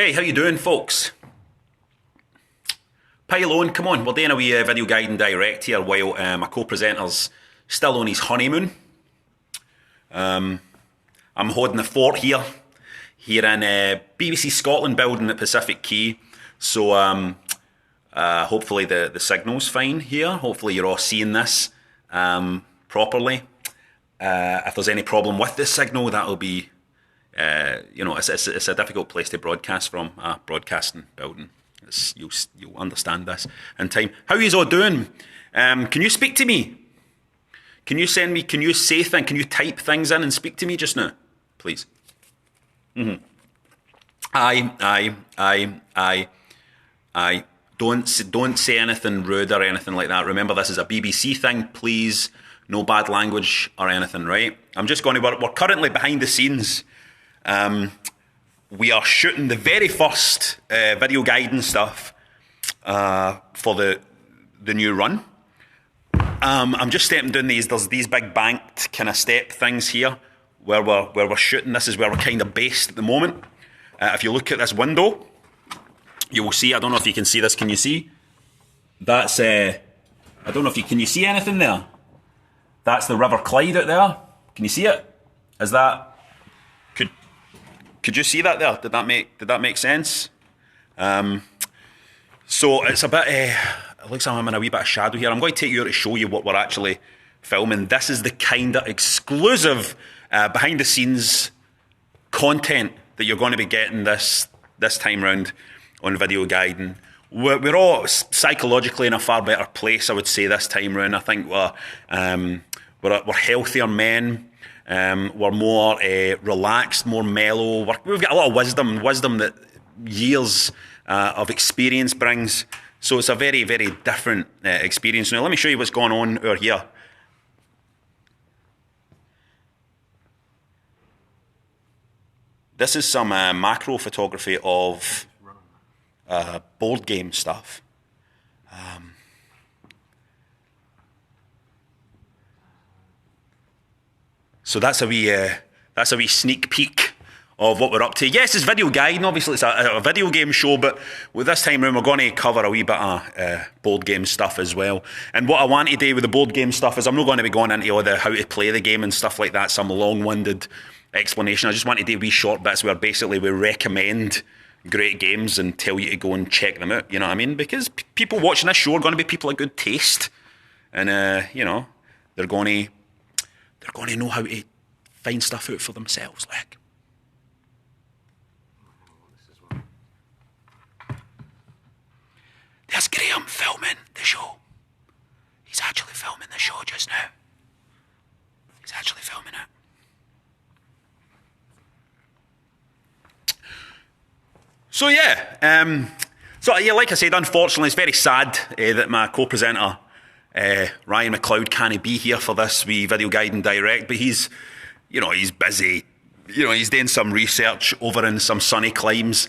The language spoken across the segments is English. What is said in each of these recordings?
Hey, how you doing, folks? Pile on, come on, we're doing a wee videoGaiden direct here while my co-presenter's still on his honeymoon. I'm holding the fort here in BBC Scotland building at Pacific Quay. So hopefully the signal's fine here. Hopefully you're all seeing this properly. If there's any problem with the signal, that'll be, it's a difficult place to broadcast from, a broadcasting building. You'll understand this in time. How are you all doing? Can you speak to me? Can you say things, can you type things in and speak to me just now, please? Aye. Don't say anything rude or anything like that. Remember, this is a BBC thing, please. No bad language or anything, right? I'm just going to, we're currently behind the scenes. We are shooting the very first videoGaiden stuff for the new run. I'm just stepping down these. There's these big banked kind of step things here where we're shooting. This is where we're kind of based at the moment. If you look at this window, you will see. I don't know if you can see this. Can you see? That's I don't know if can you see anything there? That's the River Clyde out there. Can you see it? Is that? Could you see that there? Did that make sense? So it's a bit. It looks like I'm in a wee bit of shadow here. I'm going to take you out to show you what we're actually filming. This is the kind of exclusive behind the scenes content that you're going to be getting this time round on videoGaiden. We're all psychologically in a far better place, I would say, this time round. I think we're healthier men. We're more relaxed, more mellow. We've got a lot of wisdom that years of experience brings. So it's a very, very different experience. Now, let me show you what's going on over here. This is some macro photography of board game stuff. So that's a wee sneak peek of what we're up to. Yes, it's videoGaiden. Obviously, it's a video game show, but with this time round, we're going to cover a wee bit of board game stuff as well. And what I want to do with the board game stuff is I'm not going to be going into all the how to play the game and stuff like that, some long-winded explanation. I just want to do wee short bits where basically we recommend great games and tell you to go and check them out. You know what I mean? Because people watching this show are going to be people of good taste, and they're going to know how to find stuff out for themselves. Like, there's Graham filming the show. He's actually filming the show just now. He's actually filming it. So yeah, like I said, unfortunately, it's very sad that my co-presenter Ryan McLeod can't be here for this wee videoGaiden direct, but he's busy. He's doing some research over in some sunny climes.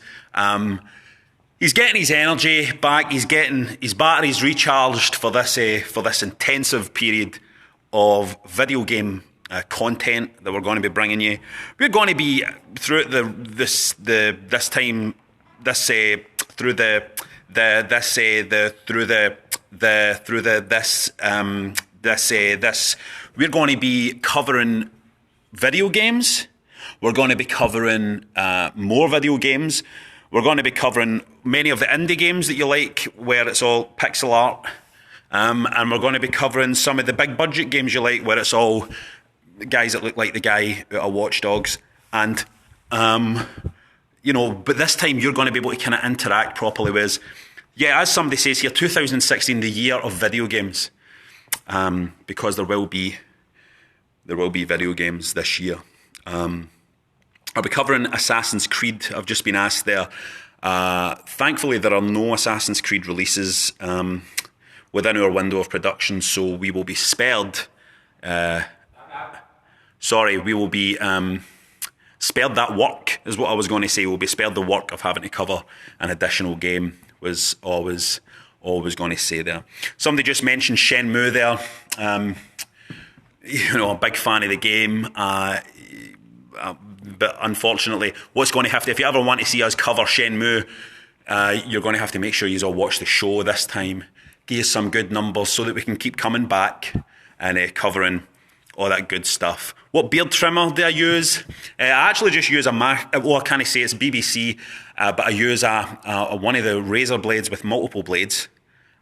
He's getting his energy back. He's getting his batteries recharged for this intensive period of video game content that we're going to be bringing you. We're going to be through this we're going to be covering video games. We're going to be covering more video games. We're going to be covering many of the indie games that you like, where it's all pixel art. And we're going to be covering some of the big budget games you like, where it's all guys that look like the guy out of Watch Dogs. And but this time you're going to be able to kind of interact properly with, as somebody says here, 2016, the year of video games, because there will be video games this year. I'll be covering Assassin's Creed. I've just been asked there. Thankfully, there are no Assassin's Creed releases within our window of production, so we will be spared. We will be spared that work, is what I was going to say. We'll be spared the work of having to cover an additional game, was always going to say there. Somebody just mentioned Shenmue there. A big fan of the game. but unfortunately, what's going to have to, if you ever want to see us cover Shenmue, you're going to have to make sure you all watch the show this time. Give us some good numbers so that we can keep coming back and covering all that good stuff. What beard trimmer do I use? I actually just use well, I can't say it's BBC, but I use one of the razor blades with multiple blades.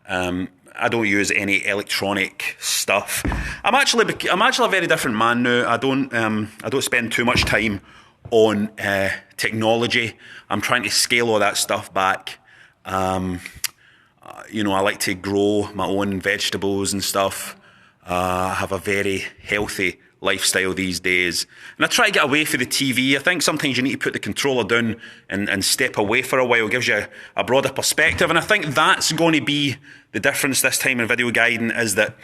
I don't use any electronic stuff. I'm actually a very different man now. I don't spend too much time on technology. I'm trying to scale all that stuff back. You know, I like to grow my own vegetables and stuff. I have a very healthy lifestyle these days. And I try to get away from the TV. I think sometimes you need to put the controller down and step away for a while. It gives you a broader perspective. And I think that's going to be the difference this time in videoGaiden, is that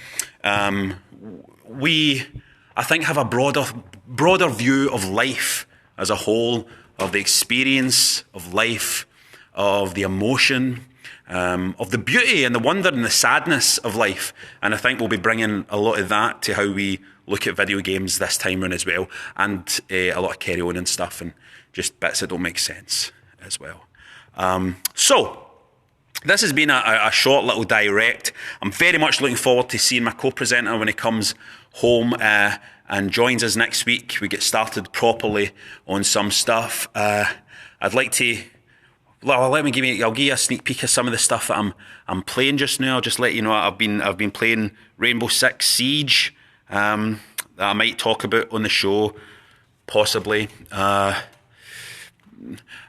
we, I think, have a broader view of life as a whole, of the experience of life, of the emotion, of the beauty and the wonder and the sadness of life. And I think we'll be bringing a lot of that to how we look at video games this time around as well, and a lot of carry on and stuff, and just bits that don't make sense as well. So this has been a short little direct. I'm very much looking forward to seeing my co-presenter when he comes home and joins us next week. We get started properly on some stuff. I'd like to, well, I'll give you a sneak peek of some of the stuff that I'm playing just now. I'll just let you know I've been playing Rainbow Six Siege. That I might talk about on the show, possibly.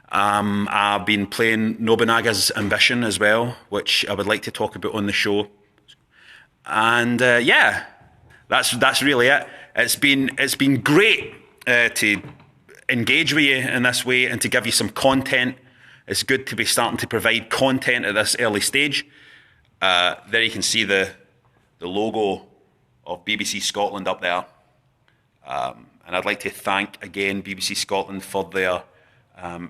I've been playing Nobunaga's Ambition as well, which I would like to talk about on the show. And yeah, that's really it. It's been great to engage with you in this way and to give you some content. It's good to be starting to provide content at this early stage. There you can see the logo of BBC Scotland up there. And I'd like to thank again BBC Scotland for their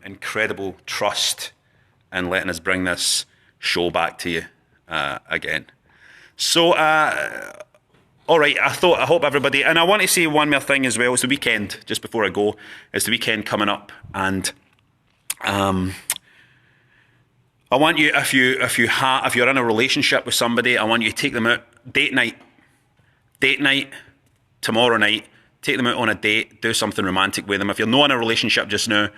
incredible trust in letting us bring this show back to you again. So, all right, I hope everybody, and I want to say one more thing as well. It's the weekend, just before I go. It's the weekend coming up, and I want you, if you're in a relationship with somebody, I want you to take them out date night, tomorrow night. Take them out on a date. Do something romantic with them. If you're not in a relationship just now,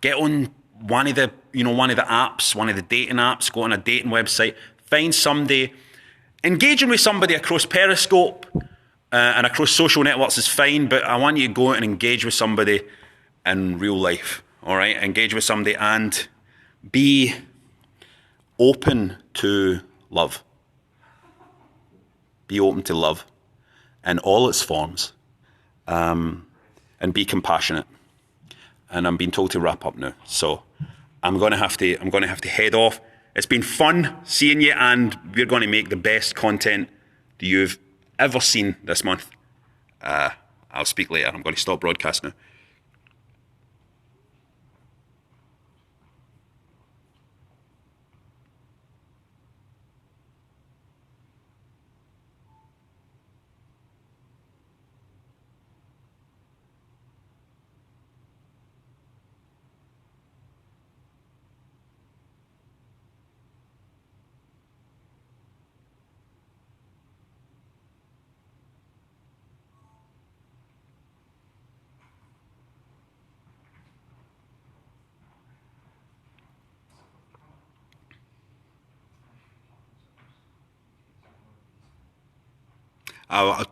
get on one of the apps, one of the dating apps. Go on a dating website. Find somebody. Engaging with somebody across Periscope and across social networks is fine, but I want you to go out and engage with somebody in real life. All right, engage with somebody and be open to love. Be open to love in all its forms, and be compassionate. And I'm being told to wrap up now, so I'm going to have to head off. It's been fun seeing you, and we're going to make the best content that you've ever seen this month. I'll speak later. I'm going to stop broadcast now. I'll